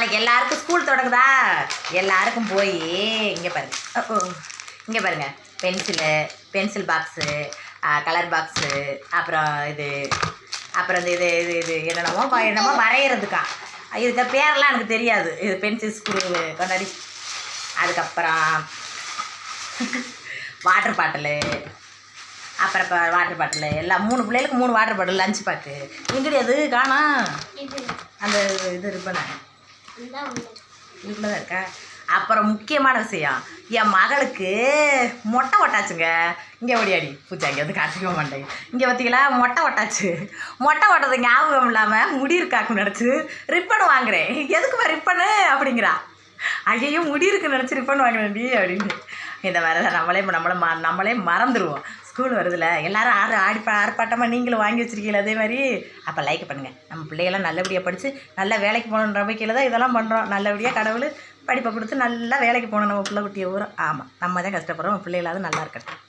நாளைக்கு எல்லாருக்கும் ஸ்கூல் தொடங்குதா, எல்லாருக்கும் போய் இங்கே பாருங்க, இங்கே பாருங்க, பென்சில் பாக்ஸு, கலர் பாக்ஸு, அப்புறம் இது இது இது என்னமோ வரைகிறதுக்கா. இதுக்கு பேரெல்லாம் எனக்கு தெரியாது. இது பென்சில் ஸ்கூல் கொண்டாடி. அதுக்கப்புறம் வாட்டர் பாட்டிலு, அப்புறம் இப்போ வாட்டர் பாட்டிலு எல்லாம் 3 பிள்ளைகளுக்கு 3 வாட்டர் பாட்டில், லஞ்ச் பேக்கு. இங்கிட்ட எது காணோம்? அந்த இது இருப்பேன் இவ்வளோதான் இருக்கா. அப்புறம் முக்கியமான விஷயம், என் மகளுக்கு மொட்டை ஒட்டாச்சுங்க. இங்கே ஓடியாடி பூச்சா, இங்கே வந்து காட்டிக்க மாட்டேங்க. இங்கே பார்த்தீங்களா, மொட்டை ஒட்டாச்சு. மொட்டை ஓட்டது ஞாபகம் இல்லாமல் முடி இருக்காக்குன்னு நினச்சி ரிப்பன் வாங்குறேன். எதுக்குப்பா ரிப்பனு அப்படிங்கிறா. ஐயோ முடி இருக்குன்னு நினச்சி ரிப்பன் வாங்கினேன்டி அப்படின்னு. இந்த மாதிரி தான் நம்மளே மறந்துடுவோம். ஸ்கூல் வருதுல்ல, எல்லோரும் ஆர்ப்பாட்டமாக நீங்களும் வாங்கி வச்சுருக்கீங்களா அதே மாதிரி. அப்போ லைக் பண்ணுங்கள். நம்ம பிள்ளைகள்லாம் நல்லபடியாக படித்து நல்லா வேலைக்கு போகணுன்ற நம்பிக்கையில் தான் இதெல்லாம் பண்ணுறோம். நல்லபடியாக கடவுள் படிப்பை கொடுத்து நல்லா வேலைக்கு போகணும் நம்ம பிள்ளை குட்டியை ஊரும். ஆமாம், நம்ம தான் கஷ்டப்படுறோம், பிள்ளைகளாவது நல்லா இருக்கட்டும்.